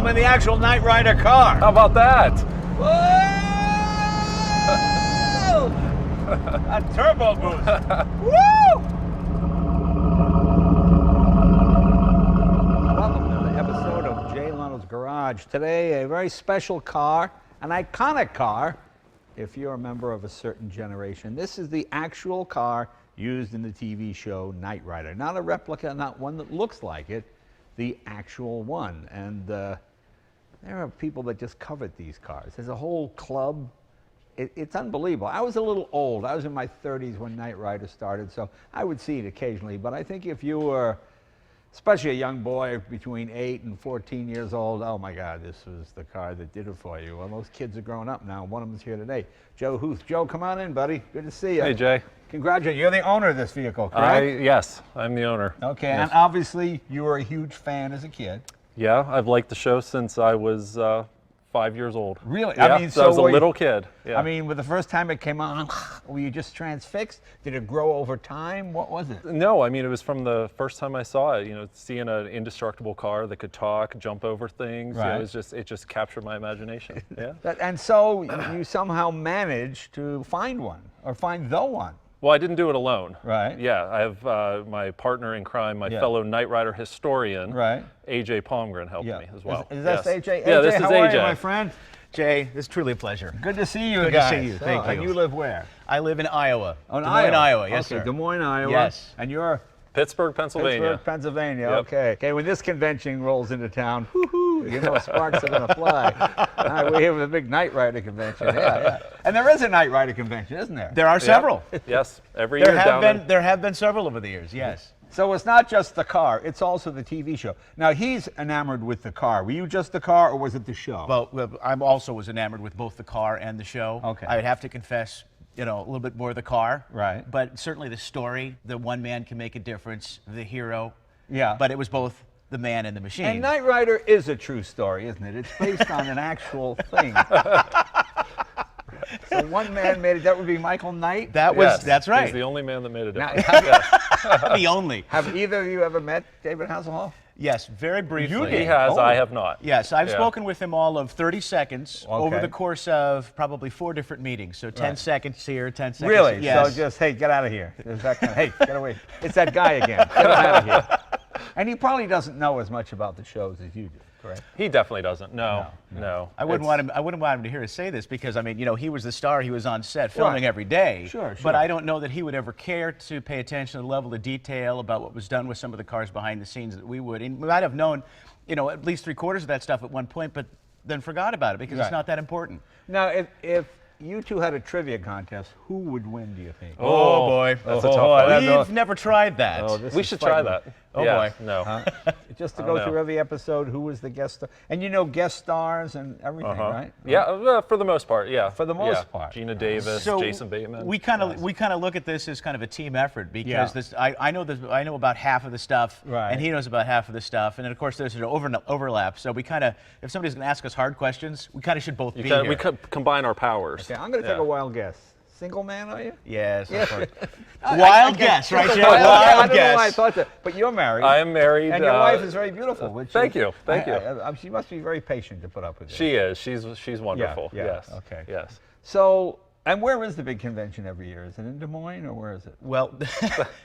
gentlemen, the actual Knight Rider car. How about that? Whoa! A turbo boost. Woo! Welcome to the episode of Jay Leno's Garage. Today, a very special car, an iconic car, if you're a member of a certain generation. This is the actual car used in the TV show Knight Rider. Not a replica, not one that looks like it, the actual one. And there are people that just covet these cars. There's a whole club. It's unbelievable. I was a little old. I was in my 30s when Knight Rider started, so I would see it occasionally. But I think if you were, especially a young boy between 8 and 14 years old, oh my God, this was the car that did it for you. Well, those kids are growing up now. One of them's here today. Joe Huth. Joe, come on in, buddy. Good to see you. Hey, Jay. Congratulations. You're the owner of this vehicle, correct? Yes, I'm the owner. Okay, yes. And obviously you were a huge fan as a kid. Yeah, I've liked the show since I was 5 years old. Really? Yeah, I mean, so I was a little kid. Yeah. I mean, with the first time it came on, were you just transfixed? Did it grow over time? What was it? No, I mean, it was from the first time I saw it, you know, seeing an indestructible car that could talk, jump over things. Right. You know, it just captured my imagination. Yeah. And so you somehow managed to find one, or find the one. Well, I didn't do it alone. Right. Yeah, I have my partner in crime, my fellow Knight Rider historian, right. AJ Palmgren helped me as well. Is that AJ? Yeah, this AJ, is how AJ. are you, my friend? Jay, it's truly a pleasure. Good to see you Good guys. to see you. Thank you. And you live where? I live in Iowa. Oh, Des Moines, Iowa. Yes, okay, sir. Des Moines, Iowa. Yes. And you're? Pittsburgh, Pennsylvania. Pittsburgh, Pennsylvania. Yep. Okay. Okay. When this convention rolls into town, whoo-hoo, you know sparks are going to fly. We're here with a big Knight Rider convention. Yeah. And there is a Knight Rider convention, isn't there? There are several. Yes, every year down There have been several over the years. Yes. So it's not just the car; it's also the TV show. Now he's enamored with the car. Were you just the car, or was it the show? Well, I also was enamored with both the car and the show. Okay. I would have to confess, you know, a little bit more the car. Right. But certainly the story, the one man can make a difference, the hero. Yeah. But it was both the man and the machine. And Knight Rider is a true story, isn't it? It's based on an actual thing. So one man made it. That would be Michael Knight. That's right. He's the only man that made it. Now, The only. have either of you ever met David Hasselhoff? Yes, very briefly. He has, Oh. I have not. Yes, I've spoken with him all of 30 seconds over Okay. the course of probably 4 different meetings. So 10 seconds here, 10 seconds. Really? Yes. So just, hey, get out of here. There's that kind of, hey, get away. It's that guy again. Get him out of here. And he probably doesn't know as much about the shows as you do, correct? He definitely doesn't. No. I wouldn't want him to hear us say this because, I mean, you know, he was the star. He was on set filming every day. Sure. But I don't know that he would ever care to pay attention to the level of detail about what was done with some of the cars behind the scenes that we would. And we might have known, you know, at least 3/4 of that stuff at one point, but then forgot about it because it's not that important. Now, if you two had a trivia contest, who would win, do you think? Oh, boy. That's a tough one. We've never tried that. Oh, this We is should try frightening. that. Oh, Yeah, boy. No. Just to go through every episode, who was the guest star? And you know guest stars and everything, right? Yeah, for the most part, yeah. For the most part. Gina Davis, So Jason Bateman. we kind of look at this as kind of a team effort because I know about half of the stuff, Right. and he knows about half of the stuff, and then of course there's an overlap. So we kind of, if somebody's going to ask us hard questions, we kind of should both be here. We could combine our powers. Okay, I'm going to take a wild guess. Single man, are you? Yes, of course. I Wild guess guess, right, just a Jay? wild guess. I Wild don't know why I guess. thought that. But you're married. I am married. And your wife is very beautiful. Which Thank is- you. Thank you. She must be very patient to put up with you. She is. She's wonderful. Yeah, Yes. okay. Yes. So, and where is the big convention every year? Is it in Des Moines or where is it? Well,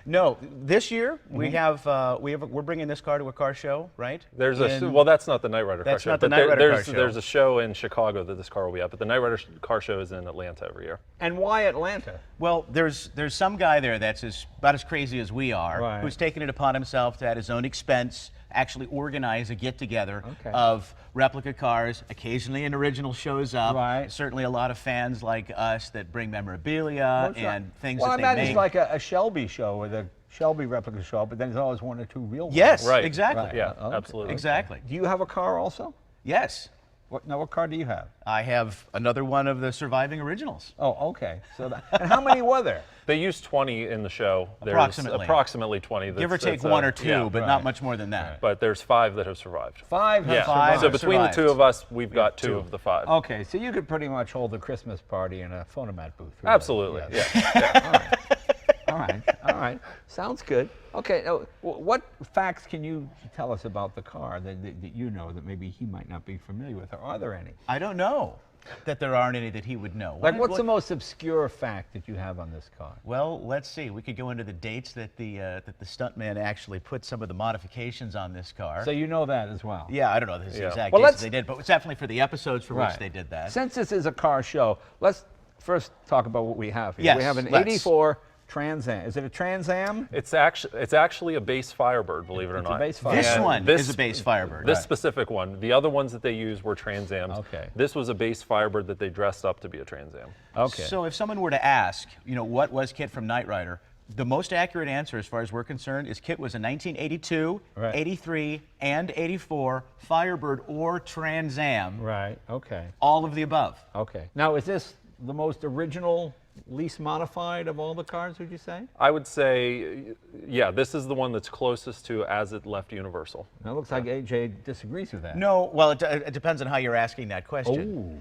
no. This year we're bringing this car to a car show, right? There's In- well, that's not the Knight Rider car That's show. not the but Knight Rider car there's, show. There's a show in Chicago that this car will be at, but the Knight Rider car show is in Atlanta every year. And why Atlanta? Well, there's some guy there that's about as crazy as we are, Right. who's taken it upon himself to, at his own expense, actually organize a get-together Okay. of replica cars. Occasionally an original shows up. Right. Certainly a lot of fans like us that bring memorabilia and things well, that they I imagine make. it's like a Shelby show with a Shelby replica show, but then there's always one or two real ones. Yes, Right. exactly. Right. Yeah, Okay. absolutely. Exactly. Do you have a car also? Yes. What car do you have? I have another one of the surviving originals. Oh, okay. So and how many were there? They use 20 in the show. There's Approximately. approximately 20. Give or take that's, one or two, yeah. but Right. not much more than that. But there's 5 that have survived. 5 have Yeah. survived. Five So have between the survived. 2 of us, we've got 2 of the 5. Okay, so you could pretty much hold a Christmas party in a phonomat booth. Really. Absolutely. Yes. Yeah. All right, all right. Sounds good. Okay, now, what facts can you tell us about the car that you know that maybe he might not be familiar with, or are there any? I don't know that there aren't any that he would know. Like, what's the most obscure fact that you have on this car? Well, let's see. We could go into the dates that the stuntman actually put some of the modifications on this car. So you know that as well? Yeah, I don't know the exact Well, dates that they did, but it's definitely for the episodes for which they did that. Since this is a car show, let's first talk about what we have here. Yes, we have an let's. 84 Trans Am. Is it a Trans Am? It's actually a base Firebird, believe it or not. A base Firebird. This And one is a base Firebird. This specific one. The other ones that they used were Trans Ams. Okay. This was a base Firebird that they dressed up to be a Trans Am. Okay. So if someone were to ask, what was Kitt from Knight Rider, the most accurate answer as far as we're concerned is Kitt was a 1982, 83, and 84 Firebird or Trans Am. Right, okay. All of the above. Okay. Now, is this the most original, least modified of all the cars, would you say? I would say, yeah, this is the one that's closest to as it left Universal. Now, it looks like AJ disagrees with that. No, well, it depends on how you're asking that question. Ooh.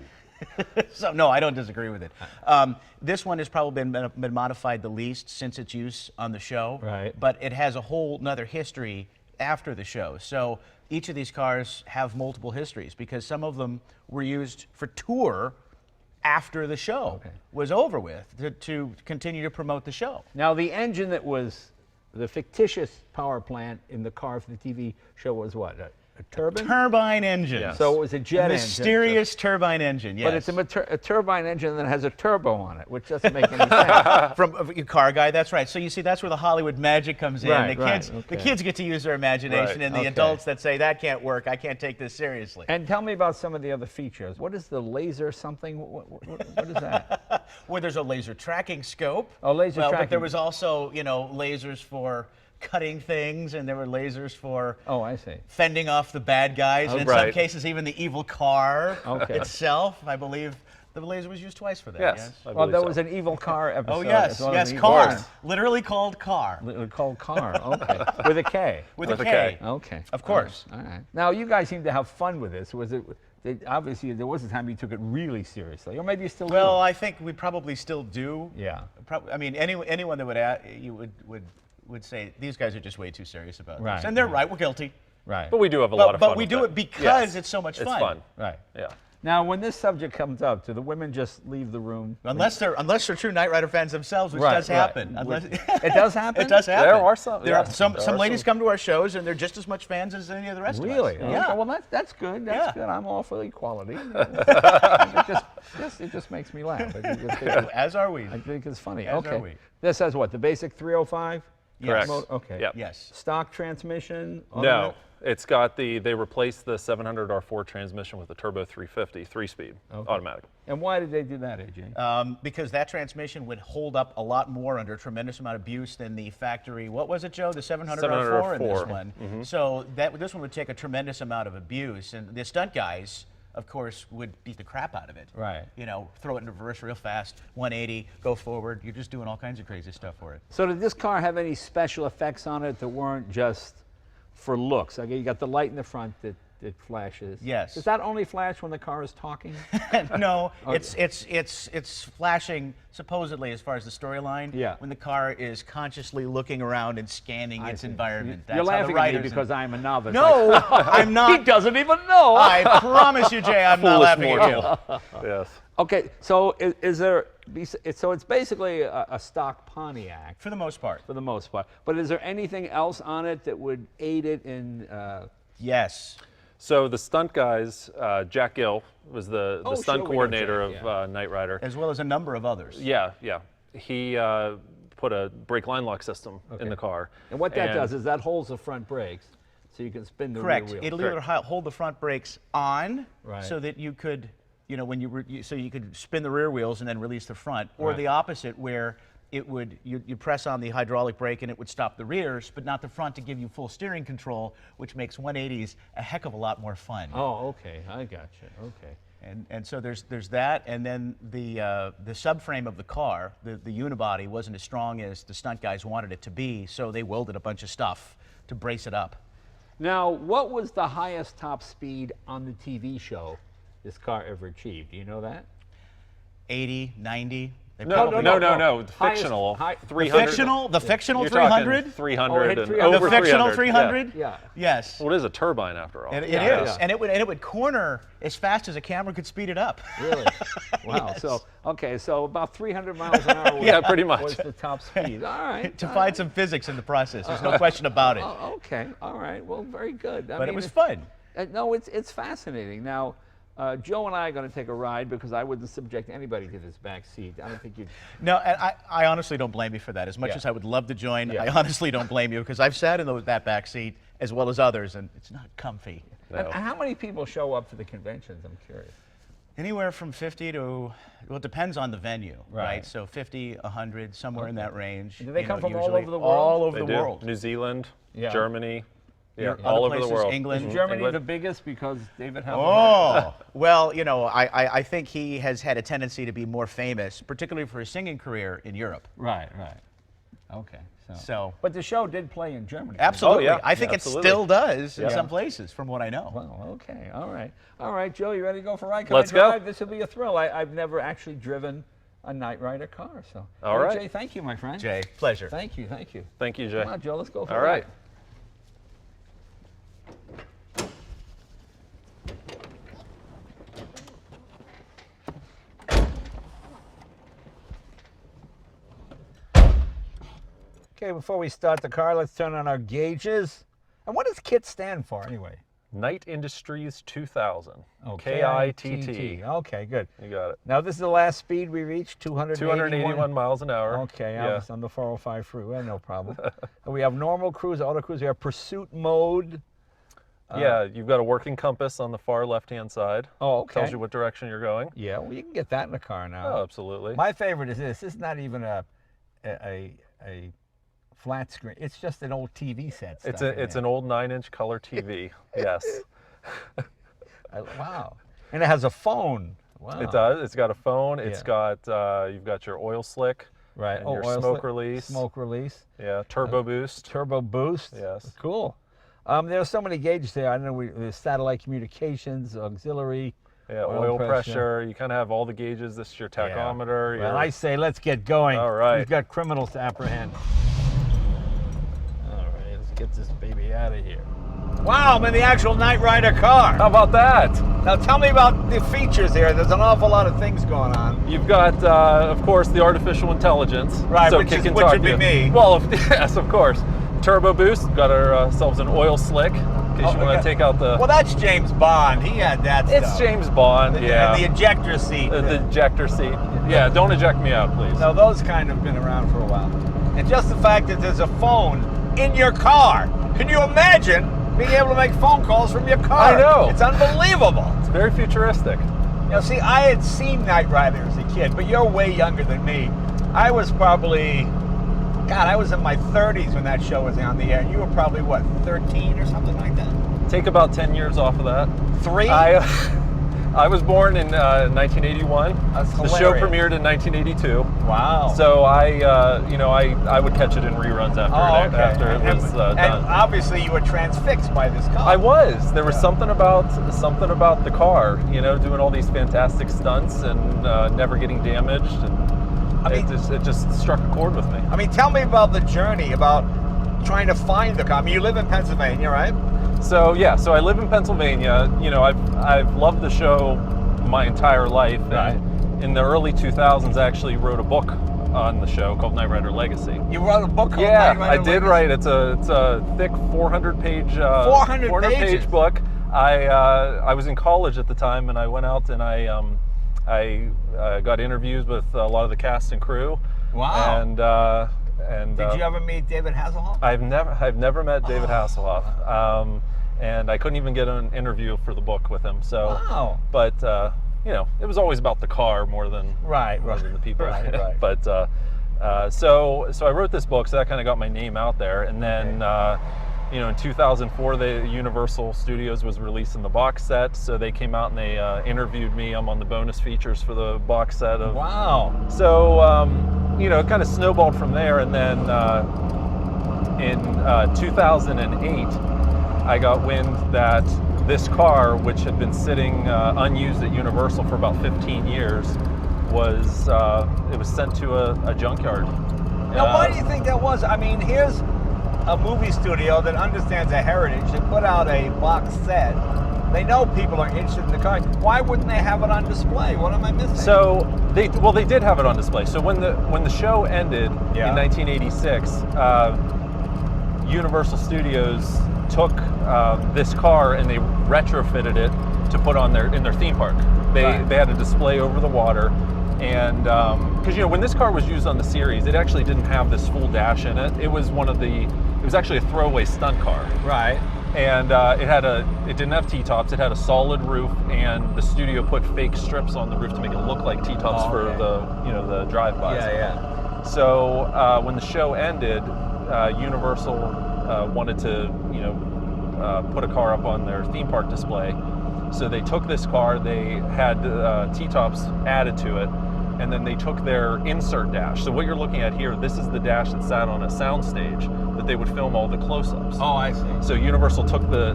So, no, I don't disagree with it. This one has probably been modified the least since its use on the show. Right. But it has a whole nother history after the show. So each of these cars have multiple histories because some of them were used for tour after the show was over with to continue to promote the show. Now, the engine that was the fictitious power plant in the car for the TV show was what? A turbine? Turbine engine. Yes. So it was a jet engine. Mysterious turbine engine, yes. But it's a turbine engine that has a turbo on it, which doesn't make any sense. From your car guy, that's right. So you see, that's where the Hollywood magic comes in. Right, The kids get to use their imagination, Right, and the adults that say, that can't work, I can't take this seriously. And tell me about some of the other features. What is the laser something? What is that? Where there's a laser tracking scope. Oh, laser But tracking. there was also, lasers for cutting things, and there were lasers for Oh, I see. fending off the bad guys, and in some Right. cases, even the evil car Okay. itself. I believe the laser was used twice for that. Yes. I Well, believe there so. was an evil car episode. Oh, yes, as well as yes, an car. evil Literally called car. Called car, okay. With a K. With With a a K. K. Okay. Of course. All right. Now, you guys seem to have fun with this. Was it? Obviously, there was a time you took it really seriously, or maybe you still Well, do. I think we probably still do. Yeah. I mean, anyone that would say these guys are just way too serious about Right, this, and they're right. right. We're guilty. Right. But we do have a lot of fun But we with do that. it because Yes. it's so much fun. It's fun. Right. Yeah. Now, when this subject comes up, do the women just leave the room? Unless they're true Knight Rider fans themselves, which Right, does right. happen. It does happen? It does happen. There are some. There yeah, are some there are ladies come to our shows, and they're just as much fans as any of the rest Really? of us. Yeah. Okay, well, that's good. That's Yeah. good. I'm all for equality. it just makes me laugh. As are we. I think it's funny. As are Okay. we. This has what? The basic 305? Correct. Okay. Yep. Yes. Stock transmission? No, automatic? it's got they replaced the 700 R4 transmission with a turbo 350 3-speed automatic. And why did they do that, AJ? Because that transmission would hold up a lot more under a tremendous amount of abuse than the factory. What was it, Joe? The 700 R4 in this 700R4. one. So this one would take a tremendous amount of abuse, and the stunt guys, of course, would beat the crap out of it. Right. Throw it in reverse real fast, 180, go forward. You're just doing all kinds of crazy stuff for it. So did this car have any special effects on it that weren't just for looks? Okay, you got the light in the front that flashes. Yes. Does that only flash when the car is talking? No, it's flashing supposedly as far as the storyline. Yeah. When the car is consciously looking around and scanning its see. environment. You're That's how the laughing at me writers because I'm a novice. No, I'm not. He doesn't even know. I promise you, Jay, I'm not Foolish laughing at you. mortal. Yes. Okay, so is there? So it's basically a stock Pontiac For the most part. for the most part. But is there anything else on it that would aid it in? Yes. So the stunt guys, Jack Gill was the Oh, stunt sure, we know coordinator Jack, of Knight Rider. As well as a number of others. Yeah, yeah. He put a brake line lock system in the car. And what that does is that holds the front brakes, so you can spin the Correct. rear wheel. It'll either hold the front brakes on, Right. so that you could, when so you could spin the rear wheels and then release the front, or Right. the opposite, where it would you press on the hydraulic brake and it would stop the rears, but not the front to give you full steering control, which makes 180s a heck of a lot more fun. Oh, okay, I got you. Okay. And so there's that, and then the subframe of the car, the unibody, wasn't as strong as the stunt guys wanted it to be, so they welded a bunch of stuff to brace it up. Now, what was the highest top speed on the TV show this car ever achieved? Do you know that? 80, 90. They No, probably- no. Highest- Fictional. high- 300. The fictional You're talking 300? 300 hit and 300. over The fictional 300. 300? Yeah. Yes. Well, it is a turbine after all. It Yeah, is, yeah. and it would corner as fast as a camera could speed it up. Really? Wow. So so about 300 miles an hour. Was, Yeah, pretty much. Was the top speed. All right. To all find right. some physics in the process. There's no question about it. Oh, okay. All right. Well, very good. But it was fun. No, it's fascinating. Now, Joe and I are going to take a ride because I wouldn't subject anybody to this back seat. I don't think you'd. No, and I honestly don't blame you for that. As much Yeah. as I would love to join, Yeah. I honestly don't blame you because I've sat in that back seat as well as others, and it's not comfy. And how many people show up to the conventions? I'm curious. Anywhere from 50 to, well, it depends on the venue, right? Right. So 50, 100, somewhere in that range. Do they you come know, from all usually. over the world? All over They the do. world. New Zealand, Yeah. Germany, yeah, Other all over the places, world. England. Is Germany England. the biggest because David Hasselhoff? Oh, well, you know, I think he has had a tendency to be more famous, particularly for his singing career in Europe. Right. Okay. So, But the show did play in Germany. absolutely. yeah, I think absolutely. it still does in Yeah. some places, from what I know. Well, okay. All right. All right, Joe, you ready to go for a ride? Can Let's I go. drive? This will be a thrill. I've never actually driven a Knight Rider car. So. All Hey, right. Jay, thank you, my friend. Jay, pleasure. Thank you. Thank you. Thank you, Jay. Come on, Joe, let's go for All a ride. right. Okay, before we start the car, let's turn on our gauges. And what does Kitt stand for anyway? Knight Industries 2000. Oh, K-I-T-T. Okay, good. You got it. Now, this is the last speed we reached, 281 miles an hour. Okay, I Yeah. was on the 405 freeway, no problem. We have normal cruise, auto cruise, we have pursuit mode. Yeah, you've got a working compass on the far left-hand side. Oh, okay. Tells you what direction you're going. Yeah, well, you can get that in the car now. Oh, absolutely. My favorite is this. This is not even a flat screen. It's just an old TV set. It's an old 9-inch color TV. Yes, Wow. And it has a phone. Wow. it does. It's got a phone. It's Yeah. got you've got your oil slick. Right. And Oh, your oil smoke slick, release. Smoke release. Yeah, turbo boost. Turbo boost. Yes. Cool. There are so many gauges there. I know there's satellite communications, auxiliary. Yeah, oil pressure. You kind of have all the gauges. This is your tachometer. Well, your- I say let's get going. All right. We've got criminals to apprehend. All right, let's get this baby out of here. Wow, I'm in the actual Knight Rider car. How about that? Now tell me about the features here. There's an awful lot of things going on. You've got, of course, the artificial intelligence. Right, so which Kitt is- can which talk would to be you. me. Well, yes, of course. Turbo boost. Got ourselves an oil slick in case you want okay. to take out the. Well, that's James Bond. He had that It's stuff. James Bond. Yeah. And the ejector seat. The ejector seat. Yeah, don't eject me out, please. Now, those kind of been around for a while. And just the fact that there's a phone in your car. Can you imagine being able to make phone calls from your car? I know. It's unbelievable. It's very futuristic. Now, see, I had seen Knight Rider as a kid, but you're way younger than me. I was probably, God, I was in my 30s when that show was on the air. You were probably, what, 13 or something like that? Take about 10 years off of that. 3? I was born in 1981. That's the show hilarious. premiered in 1982. Wow. So I would catch it in reruns after it was and done. obviously you were transfixed by this car. I was. There was something about the car, doing all these fantastic stunts and never getting damaged, and it just struck a chord with me. I mean, tell me about the journey, about trying to find the car. I mean, you live in Pennsylvania, right? So I live in Pennsylvania. I've loved the show my entire life. Right. And in the early 2000s, I actually wrote a book on the show called Knight Rider Legacy. You wrote a book called Yeah, Knight Rider I did Legacy? write. It's a thick 400-page 400 pages? page book. I was in college at the time, and I went out and I got interviews with a lot of the cast and crew. Wow. And Did you ever meet David Hasselhoff? I've never met David Hasselhoff, and I couldn't even get an interview for the book with him. So, Wow. but it was always about the car more than the people. Right. But so I wrote this book, so that kind of got my name out there, and then. In 2004, the Universal Studios was releasing the box set, so they came out and they interviewed me. I'm on the bonus features for the box set. Wow. So, it kind of snowballed from there, and then in 2008, I got wind that this car, which had been sitting unused at Universal for about 15 years, was it was sent to a junkyard. Now, why do you think that was? I mean, here's a movie studio that understands a heritage. They put out a box set. They know people are interested in the car. Why wouldn't they have it on display? What am I missing? So they did have it on display. So when the show ended in 1986, Universal Studios took this car and they retrofitted it to put on in their theme park. They had a display over the water, and because when this car was used on the series, it actually didn't have this full dash in it. It was it was actually a throwaway stunt car. Right. And it didn't have T-tops. It had a solid roof, and the studio put fake strips on the roof to make it look like T-tops for the drive-bys. Yeah. So when the show ended, Universal wanted to put a car up on their theme park display. So they took this car. They had T-tops added to it, and then they took their insert dash. So what you're looking at here, this is the dash that sat on a soundstage that they would film all the close-ups. Oh, I see. So Universal took the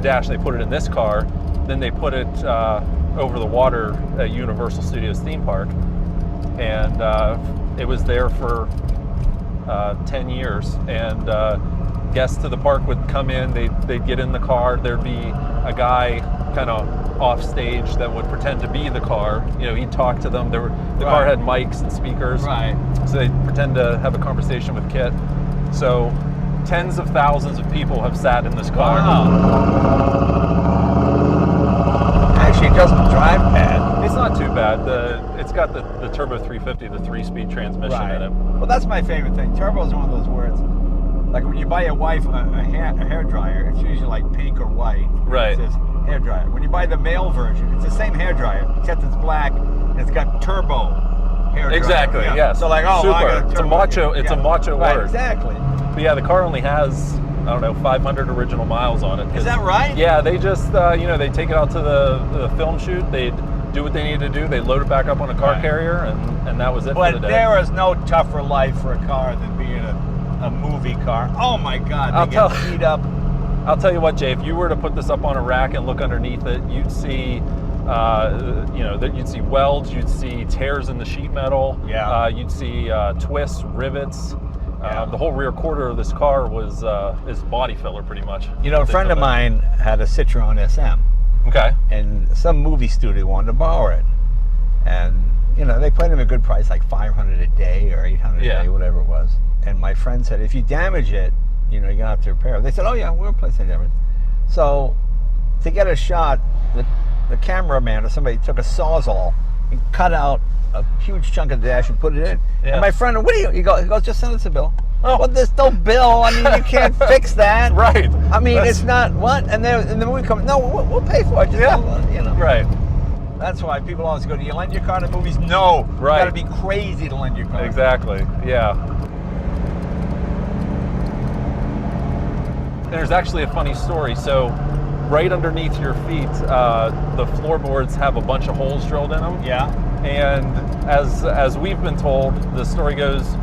dash, they put it in this car, then they put it over the water at Universal Studios theme park, and it was there for 10 years. And guests to the park would come in, they'd get in the car, there'd be a guy kind of off stage that would pretend to be the car. He'd talk to them. The car had mics and speakers. Right. So they'd pretend to have a conversation with Kitt. So tens of thousands of people have sat in this car. Wow. Actually, it doesn't drive bad. It's not too bad. It's got the Turbo 350, the 3-speed transmission in it. Well, that's my favorite thing. Turbo is one of those words. Like when you buy your wife a hair dryer, it's usually like pink or white. Right. It says hair dryer. When you buy the male version, it's the same hair dryer, except it's black and it's got turbo hair dryer. Exactly. Yeah. Yes. So like, oh, super. I got a It's a turbo macho. here. It's a macho Right, word. exactly. But yeah, the car only has 500 original miles on it. Is that right? Yeah. They just they take it out to the film shoot. They do what they need to do. They load it back up on a car carrier, and that was it for the day. But there is no tougher life for a car than being a movie car. Oh my God, they get beat up. I'll tell you what, Jay, if you were to put this up on a rack and look underneath it, you'd see, you'd see welds, you'd see tears in the sheet metal, you'd see twists, rivets. The whole rear quarter of this car is body filler, pretty much. A friend of mine had a Citroen SM. Okay. And some movie studio wanted to borrow it, and they put him a good price, like $500 a day or $800 a day, whatever it was. And my friend said, if you damage it, you're gonna have to repair it. They said, oh yeah, we'll replace the damage. So to get a shot, the cameraman or somebody took a Sawzall and cut out a huge chunk of the dash and put it in. Yeah. And my friend, he goes, just send us a bill. Oh, well, there's no bill. I mean, you can't fix that. Right. I mean, it's not what. And then the movie comes. No, we'll pay for it. Just Right. That's why people always go, do you lend your car to movies? No. Right. You gotta be crazy to lend your car. Exactly. Yeah. And there's actually a funny story. So, right underneath your feet, the floorboards have a bunch of holes drilled in them. Yeah. And as we've been told, the story goes,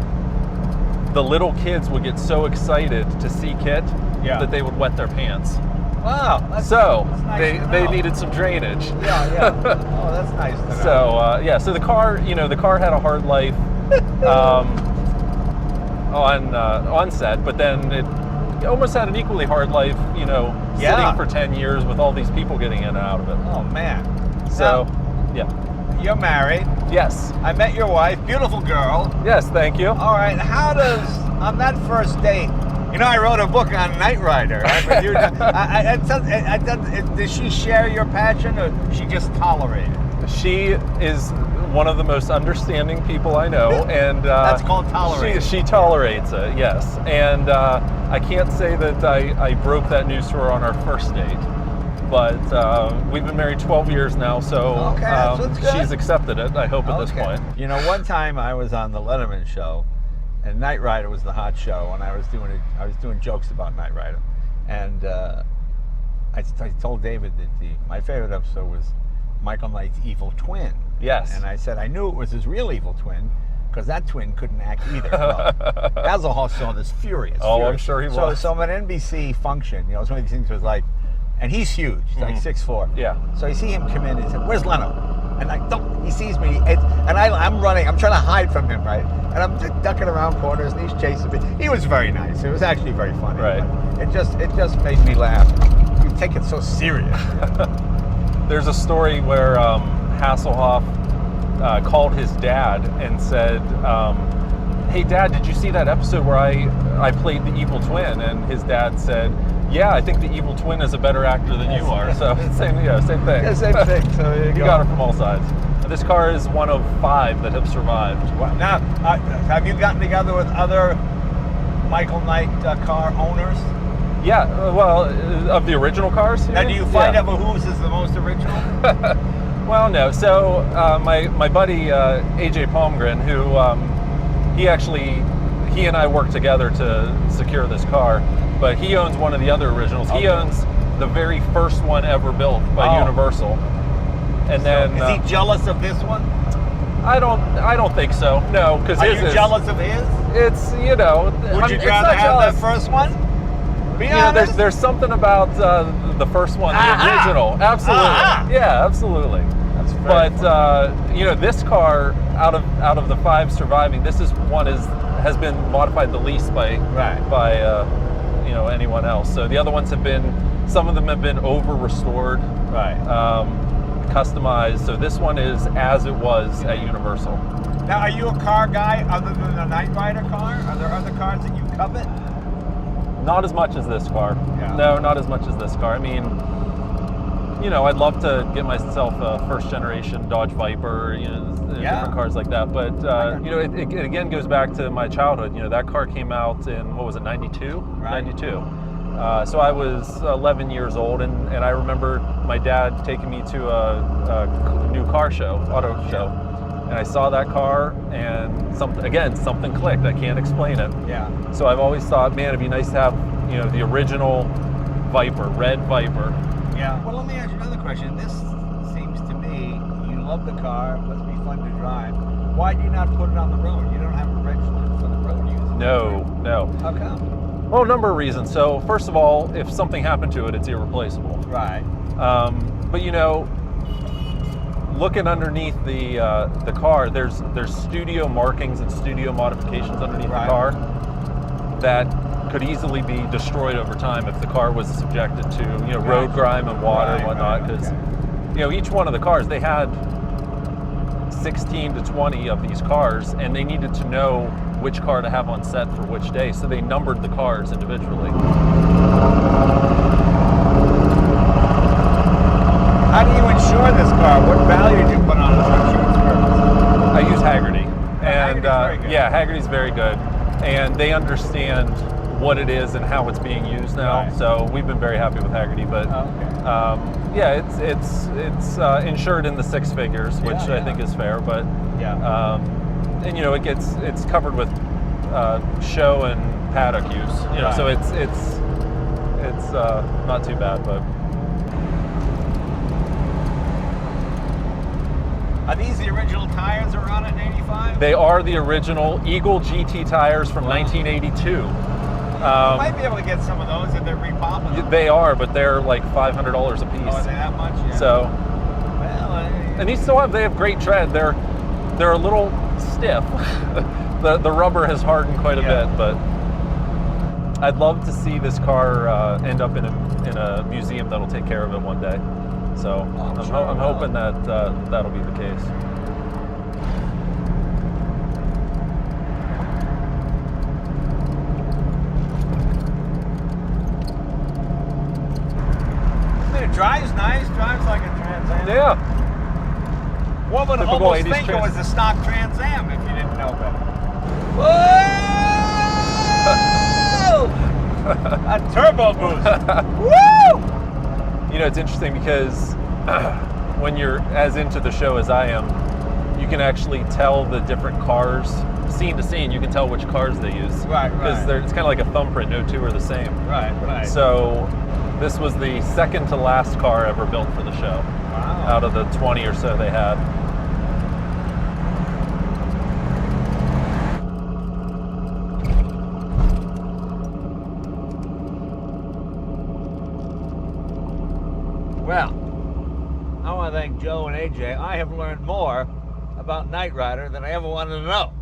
the little kids would get so excited to see Kitt that they would wet their pants. Wow. That's nice they needed some drainage. Yeah. Oh, that's nice to know. So the car had a hard life on set, but then it almost had an equally hard life, sitting for 10 years with all these people getting in and out of it. Oh man. So, you're married. Yes. I met your wife, beautiful girl. Yes, thank you. All right. How does on that first date? I wrote a book on Knight Rider. Does she share your passion, or does she just tolerate it? She is one of the most understanding people I know, and that's called tolerate. She tolerates it, yes. And I can't say that I broke that news to her on our first date, but we've been married 12 years now, so she's accepted it, I hope, at this point. One time I was on the Letterman show, and Knight Rider was the hot show, and I was doing jokes about Knight Rider, and I told David that my favorite episode was Michael Knight's evil twin. Yes. And I said I knew it was his real evil twin because that twin couldn't act either. Well, Basil saw this furious. I'm sure he was. So at an NBC function, it's one of these things was like, and he's huge, he's like 6'4". Yeah. So you see him come in and he said, "Where's Leno?" and he sees me, and I'm running. I'm trying to hide from him, right? And I'm just ducking around corners, and he's chasing me. He was very nice. It was actually very funny. Right. It just made me laugh. You take it so serious. There's a story where Hasselhoff called his dad and said, "Hey, Dad, did you see that episode where I played the evil twin?" And his dad said, "Yeah, I think the evil twin is a better actor than you are." So same thing. Yeah, same thing. So you got it from all sides. This car is one of 5 that have survived. Wow. Now, have you gotten together with other Michael Knight car owners? Yeah, well, of the original cars. Now, do you find out whose is the most original? Well, no. So my buddy AJ Palmgren, who he and I worked together to secure this car, but he owns one of the other originals. Okay. He owns the very first one ever built by Universal. And then is he jealous of this one? I don't think so. No, because are you jealous of his? It's Would you rather have that first one? Be honest. There's something about the first one, the original. Absolutely. Yeah, absolutely. That's very But this car, out of the 5 surviving, this is one has been modified the least by anyone else. So the other ones some of them have been over restored, customized. So this one is as it was at Universal. Now, are you a car guy other than the Knight Rider car? Are there other cars that you covet? Not as much as this car. Yeah. No, not as much as this car. I mean, I'd love to get myself a first generation Dodge Viper, different cars like that. But, it again goes back to my childhood. That car came out in, what was it, 92? Right. 92. So I was 11 years old, and I remember my dad taking me to a new car show, auto show. And I saw that car, and something clicked. I can't explain it. Yeah. So I've always thought, man, it'd be nice to have, the original Viper, red Viper. Yeah. Well, let me ask you another question. This seems to me, you love the car, must be fun to drive. Why do you not put it on the road? You don't have a register for the road use. No. How come? Well, a number of reasons. So first of all, if something happened to it, it's irreplaceable. Right. But looking underneath the car, there's studio markings and studio modifications underneath the car that could easily be destroyed over time if the car was subjected to road grime and water and whatnot. Because each one of the cars, they had 16 to 20 of these cars, and they needed to know which car to have on set for which day, so they numbered the cars individually. How do you insure this car? What value did you put on it for insurance purposes? I use Haggerty, and very good. Haggerty's very good, and they understand what it is and how it's being used now. Right. So we've been very happy with Haggerty, but it's insured in the 6 figures, which I think is fair. But and it's covered with show and paddock use. So it's not too bad, but. Are these the original tires that are on it in 85? They are the original Eagle GT tires from 1982. You might be able to get some of those if they're repopping. They are, but they're like $500 a piece. Oh, are they that much? Yeah. So, and these they have great tread. They're a little stiff. the rubber has hardened quite a bit, but I'd love to see this car end up in a museum that'll take care of it one day. So I'm hoping that that'll be the case. It drives nice, drives like a Trans Am. Yeah. One would Typical almost 80s think it was the stock Trans Am if you didn't know better. Whoa! A turbo boost. Woo! It's interesting because when you're as into the show as I am, you can actually tell the different cars, scene to scene, you can tell which cars they use. Right. Because it's kind of like a thumbprint, no two are the same. Right. So this was the second to last car ever built for the show. Wow. Out of the 20 or so they had. Well, I want to thank Joe and AJ, I have learned more about Knight Rider than I ever wanted to know.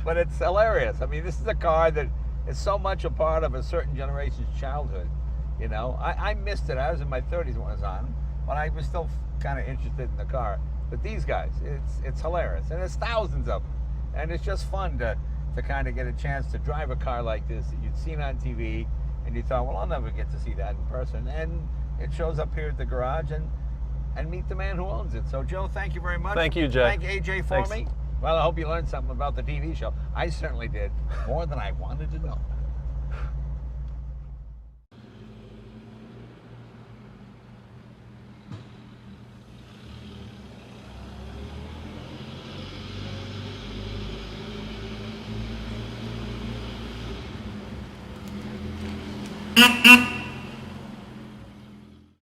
But it's hilarious. I mean, this is a car that is so much a part of a certain generation's childhood. You know, I missed it. I was in my 30s when it was on, but I was still kind of interested in the car. But these guys, it's hilarious, and there's thousands of them, and it's just fun to kind of get a chance to drive a car like this that you'd seen on TV, and you thought, well, I'll never get to see that in person, and it shows up here at the garage, and meet the man who owns it. So, Joe, thank you very much. Thank you, Jay. Thank AJ for me. Well, I hope you learned something about the TV show. I certainly did, more than I wanted to know. Mm-hmm.